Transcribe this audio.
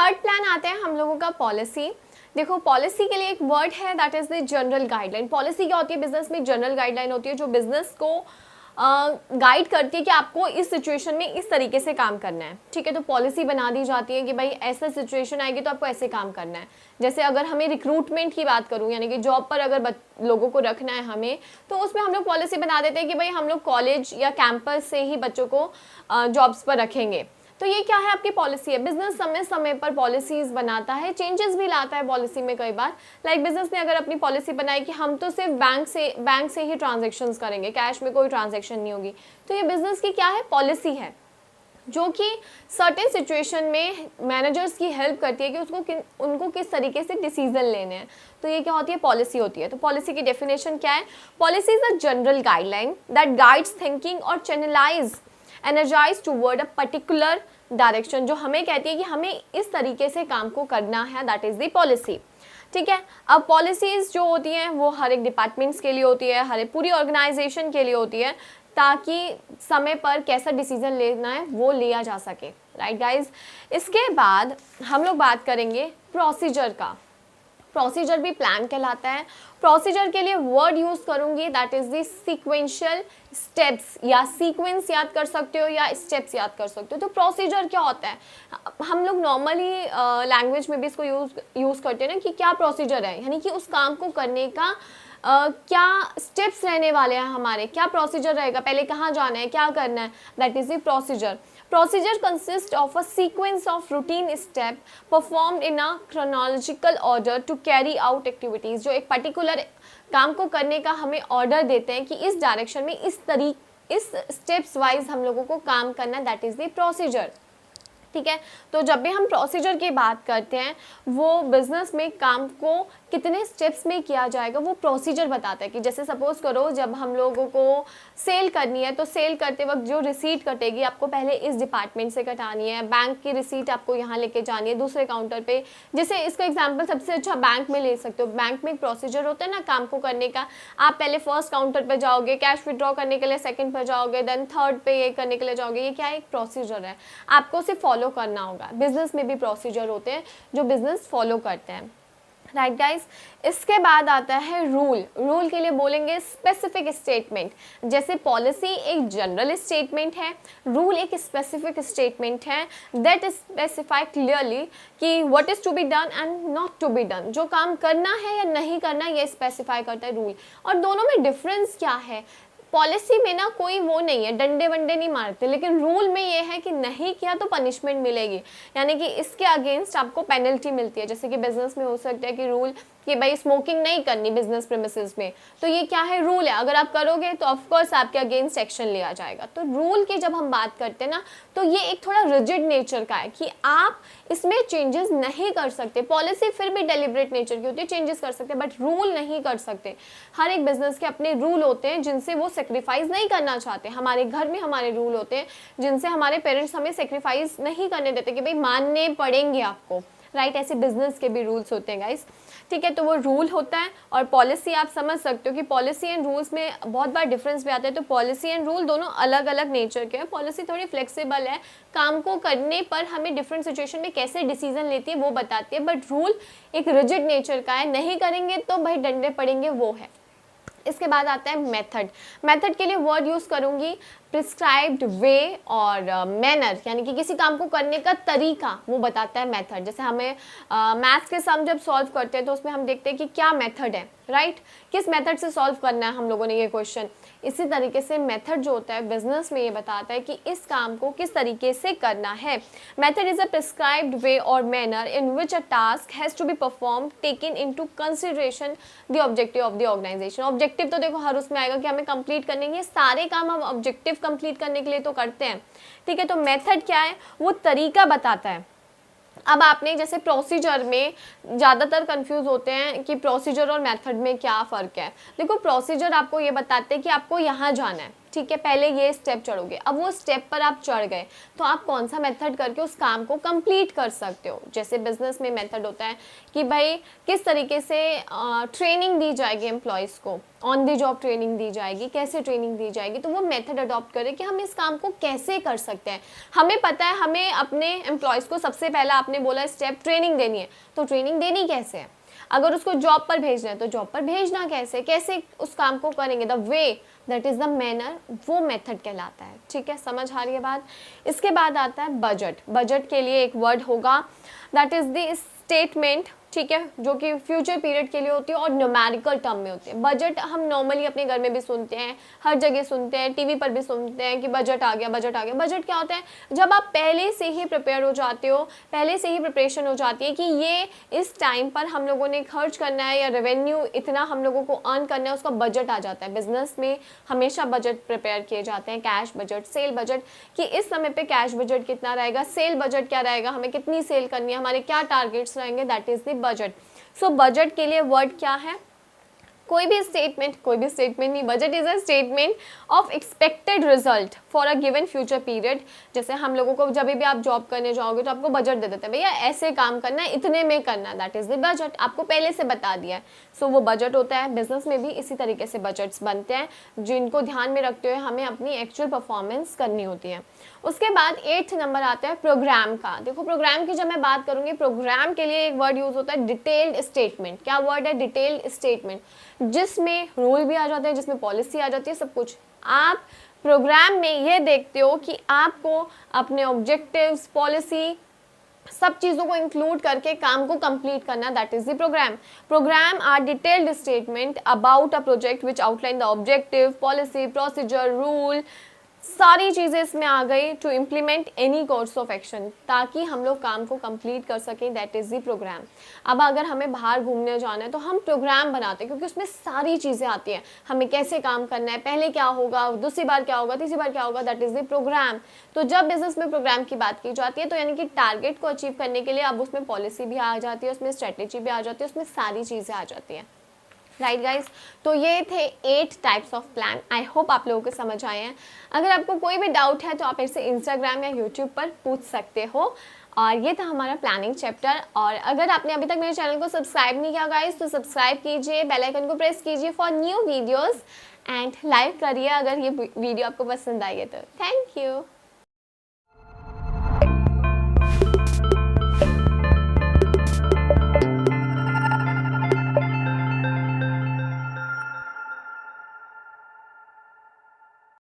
Third plan आता है हम लोगों का पॉलिसी। देखो पॉलिसी के लिए एक वर्ड है that is the general guideline. Policy क्या होती है बिजनेस में? जनरल गाइडलाइन होती है जो बिजनेस को गाइड करती है कि आपको इस सिचुएशन में इस तरीके से काम करना है। ठीक है, तो पॉलिसी बना दी जाती है कि भाई ऐसा सिचुएशन आएगी तो आपको ऐसे काम करना है। जैसे अगर हमें रिक्रूटमेंट की बात करूं, यानी कि जॉब पर अगर लोगों को रखना है हमें, तो उसमें हम लोग पॉलिसी बना देते हैं कि भाई हम लोग कॉलेज या कैंपस से ही बच्चों को जॉब्स पर रखेंगे। तो ये क्या है? आपकी पॉलिसी है। बिजनेस समय समय पर पॉलिसीज बनाता है, चेंजेस भी लाता है पॉलिसी में कई बार। लाइक बिजनेस ने अगर अपनी पॉलिसी बनाई कि हम तो सिर्फ बैंक से ही ट्रांजेक्शंस करेंगे, कैश में कोई ट्रांजेक्शन नहीं होगी, तो ये बिजनेस की क्या है? पॉलिसी है, जो कि सर्टेन सिचुएशन में मैनेजर्स की हेल्प करती है कि उनको किस तरीके से डिसीजन लेने हैं। तो ये क्या होती है? पॉलिसी होती है। तो पॉलिसी की डेफिनेशन क्या है? Policy is a general guideline that guides thinking और channelize energize toward a particular direction, जो हमें कहती है कि हमें इस तरीके से काम को करना है, दैट इज द पॉलिसी। ठीक है, अब पॉलिसीज जो होती हैं वो हर एक डिपार्टमेंट्स के लिए होती है, हर एक पूरी ऑर्गेनाइजेशन के लिए होती है, ताकि समय पर कैसा डिसीजन लेना है वो लिया जा सके। राइट गाइज, इसके बाद हम लोग बात करेंगे प्रोसीजर का। प्रोसीजर भी प्लान कहलाता है। प्रोसीजर के लिए वर्ड यूज करूंगी that is the sequential steps, या सीक्वेंस याद कर सकते हो या स्टेप्स याद कर सकते हो। तो प्रोसीजर क्या होता है? हम लोग नॉर्मली लैंग्वेज में भी इसको यूज करते हैं ना कि क्या प्रोसीजर है, यानी कि उस काम को करने का क्या स्टेप्स रहने वाले हैं हमारे, क्या प्रोसीजर रहेगा, पहले कहाँ जाना है, क्या करना है, that is the procedure. Procedure consists of a sequence of routine steps performed in a chronological order to carry out activities। जो एक पर्टिकुलर काम को करने का हमें ऑर्डर देते हैं कि इस डायरेक्शन में इस स्टेप्स वाइज हम लोगों को काम करना, दैट इज द प्रोसीजर। ठीक है, तो जब भी हम प्रोसीजर की बात करते हैं वो बिजनेस में काम को कितने स्टेप्स में किया जाएगा वो प्रोसीजर बताता है। कि जैसे सपोज करो जब हम लोगों को सेल करनी है तो सेल करते वक्त जो रिसीट कटेगी आपको पहले इस डिपार्टमेंट से कटानी है, बैंक की रिसीट आपको यहाँ लेके जानी है दूसरे काउंटर पे। जैसे इसका एग्जांपल सबसे अच्छा बैंक में ले सकते हो। बैंक में एक प्रोसीजर होता है ना काम को करने का। आप पहले फर्स्ट काउंटर पर जाओगे, कैश विड्रॉ करने के लिए सेकेंड पर जाओगे, देन थर्ड पे ये करने के लिए जाओगे। ये क्या है? एक प्रोसीजर है, आपको सिर्फ फॉलो करना होगा। बिजनेस में भी प्रोसीजर होते हैं जो बिजनेस फॉलो करते हैं। राइट गाइस, इसके बाद आता है रूल। रूल के लिए बोलेंगे स्पेसिफिक स्टेटमेंट। जैसे पॉलिसी एक जनरल स्टेटमेंट है, रूल एक स्पेसिफिक स्टेटमेंट है दैट स्पेसिफाई क्लियरली कि what is to be done and not to be done. जो काम करना है या नहीं करना ये स्पेसिफाई करता है रूल। और दोनों में डिफरेंस क्या है? पॉलिसी में ना कोई वो नहीं है, डंडे वंडे नहीं मारते, लेकिन रूल में ये है कि नहीं किया तो पनिशमेंट मिलेगी, यानी कि इसके अगेंस्ट आपको पेनल्टी मिलती है। जैसे कि बिजनेस में हो सकता है कि रूल कि भाई स्मोकिंग नहीं करनी बिजनेस प्रेमिसेस में, तो ये क्या है? रूल है। अगर आप करोगे तो ऑफकोर्स आपके अगेंस्ट एक्शन लिया जाएगा। तो रूल की जब हम बात करते हैं ना तो ये एक थोड़ा रिजिड नेचर का है कि आप इसमें चेंजेस नहीं कर सकते। पॉलिसी फिर भी डेलिब्रेट नेचर की होती है, चेंजेस कर सकते हैं, बट रूल नहीं कर सकते। हर एक बिजनेस के अपने रूल होते हैं जिनसे वो सेक्रीफाइस नहीं करना चाहते। हमारे घर में हमारे रूल होते हैं जिनसे हमारे पेरेंट्स हमें सेक्रीफाइस नहीं करने देते कि भाई मानने पड़ेंगे आपको। राइट, ऐसे बिजनेस के भी रूल्स होते हैं गाइस। ठीक है, तो वो रूल होता है। और पॉलिसी आप समझ सकते हो कि पॉलिसी एंड रूल्स में बहुत बार डिफरेंस भी आता है। तो पॉलिसी एंड रूल दोनों अलग अलग नेचर के हैं। पॉलिसी थोड़ी फ्लेक्सिबल है, काम को करने पर हमें डिफरेंट सिचुएशन में कैसे डिसीजन लेती है वो बताती है, बट रूल एक रिजिड नेचर का है, नहीं करेंगे तो भाई डंडे पड़ेंगे, वो है। इसके बाद आता है मेथड। मेथड के लिए वर्ड यूज करूंगी प्रिस्क्राइब्ड वे और मैनर, यानी कि किसी काम को करने का तरीका वो बताता है मेथड। जैसे हमें मैथ्स के सम जब सॉल्व करते हैं तो उसमें हम देखते हैं कि क्या मेथड है, राइट, किस मेथड से सॉल्व करना है हम लोगों ने ये क्वेश्चन। इसी तरीके से मेथड जो होता है बिजनेस में ये बताता है कि इस काम को किस तरीके से करना है। Method is a prescribed way और manner in which a task has to be perform taking into consideration the objective of the organisation. Objective तो देखो हर उसमें आएगा कि हमें कंप्लीट करने के सारे काम हम ऑब्जेक्टिव कंप्लीट करने के लिए तो करते हैं। ठीक है, तो मेथड क्या है? वो तरीका बताता है। अब आपने जैसे प्रोसीजर में ज़्यादातर कंफ्यूज होते हैं कि प्रोसीजर और मेथड में क्या फ़र्क है। देखो प्रोसीजर आपको ये बताते हैं कि आपको यहाँ जाना है, ठीक है, पहले ये स्टेप चढ़ोगे, अब वो स्टेप पर आप चढ़ गए तो आप कौन सा मेथड करके उस काम को कंप्लीट कर सकते हो। जैसे बिजनेस में मेथड होता है कि भाई किस तरीके से ट्रेनिंग दी जाएगी एम्प्लॉयज़ को, ऑन दी जॉब ट्रेनिंग दी जाएगी, कैसे ट्रेनिंग दी जाएगी, तो वो मेथड अडॉप्ट करें कि हम इस काम को कैसे कर सकते हैं। हमें पता है हमें अपने एम्प्लॉयज़ को सबसे पहला आपने बोला स्टेप ट्रेनिंग देनी है, तो ट्रेनिंग देनी कैसे है। अगर उसको जॉब पर भेजना है तो जॉब पर भेजना कैसे, कैसे उस काम को करेंगे, the way that is the manner, वो मेथड कहलाता है। ठीक है, समझ आ रही है बात। इसके बाद आता है बजट। बजट के लिए एक वर्ड होगा दैट इज़ द स्टेटमेंट, ठीक है, जो कि फ्यूचर पीरियड के लिए होती है और न्यूमेरिकल टर्म में होती है। बजट हम नॉर्मली अपने घर में भी सुनते हैं, हर जगह सुनते हैं, टीवी पर भी सुनते हैं कि बजट आ गया, बजट आ गया। बजट क्या होता है, जब आप पहले से ही प्रिपेयर हो जाते हो, पहले से ही प्रिपरेशन हो जाती है कि ये इस टाइम पर हम लोगों ने खर्च करना है या रेवेन्यू इतना हम लोगों को अर्न करना है, उसका बजट आ जाता है। बिजनेस में हमेशा बजट प्रिपेयर किए जाते हैं, कैश बजट, सेल बजट, कि इस समय पे कैश बजट कितना रहेगा, सेल बजट क्या रहेगा, हमें कितनी सेल करनी है, हमारे क्या टारगेट्स रहेंगे, that is the budget. So budget के लिए वर्ड क्या है, कोई भी स्टेटमेंट नहीं, budget is a statement of expected result for a given future period. जैसे हम लोगों को जब भी आप जॉब करने जाओगे तो आपको बजट दे देते हैं, भैया ऐसे काम करना है, इतने में करना है, दैट इज द बजट, आपको पहले से बता दिया है। सो वो बजट होता है। बिजनेस में भी इसी तरीके से बजट्स बनते हैं जिनको ध्यान में रखते हुए हमें अपनी एक्चुअल परफॉर्मेंस करनी होती है। उसके बाद 8th नंबर आता है प्रोग्राम का। देखो प्रोग्राम की जब मैं बात करूंगी, प्रोग्राम के लिए एक वर्ड यूज होता है डिटेल्ड स्टेटमेंट। क्या वर्ड है, डिटेल्ड स्टेटमेंट, जिसमें रूल भी आ जाते हैं, जिसमें पॉलिसी आ जाती है, सब कुछ। आप प्रोग्राम में ये देखते हो कि आपको अपने ऑब्जेक्टिव्स, पॉलिसी, सब चीज़ों को इंक्लूड करके काम को कंप्लीट करना, that is the programme. Programme are detailed statement about a project which outline the objective, policy, procedure, rule, सारी चीज़ें इसमें आ गई to implement any course of action, ताकि हम लोग काम को कंप्लीट कर सकें, दैट इज़ द प्रोग्राम। अब अगर हमें बाहर घूमने जाना है तो हम प्रोग्राम बनाते हैं, क्योंकि उसमें सारी चीज़ें आती हैं, हमें कैसे काम करना है, पहले क्या होगा, दूसरी बार क्या होगा, तीसरी बार क्या होगा, दैट इज़ द प्रोग्राम। तो जब बिजनेस में प्रोग्राम की बात की जाती है तो यानी कि टारगेट को अचीव करने के लिए अब उसमें पॉलिसी भी आ जाती है, उसमें स्ट्रेटेजी भी आ जाती है, उसमें सारी चीज़ें आ जाती हैं। राइट गाइज, तो ये थे 8 types of plan. I hope आप लोगों को समझ आए हैं। अगर आपको कोई भी डाउट है तो आप मेरे से इंस्टाग्राम या यूट्यूब पर पूछ सकते हो। और ये था हमारा प्लानिंग चैप्टर। और अगर आपने अभी तक मेरे चैनल को सब्सक्राइब नहीं किया गाइज तो सब्सक्राइब कीजिए, बेल आइकन को प्रेस कीजिए for new videos and like करिए अगर ये वीडियो आपको पसंद आई है तो। Thank you.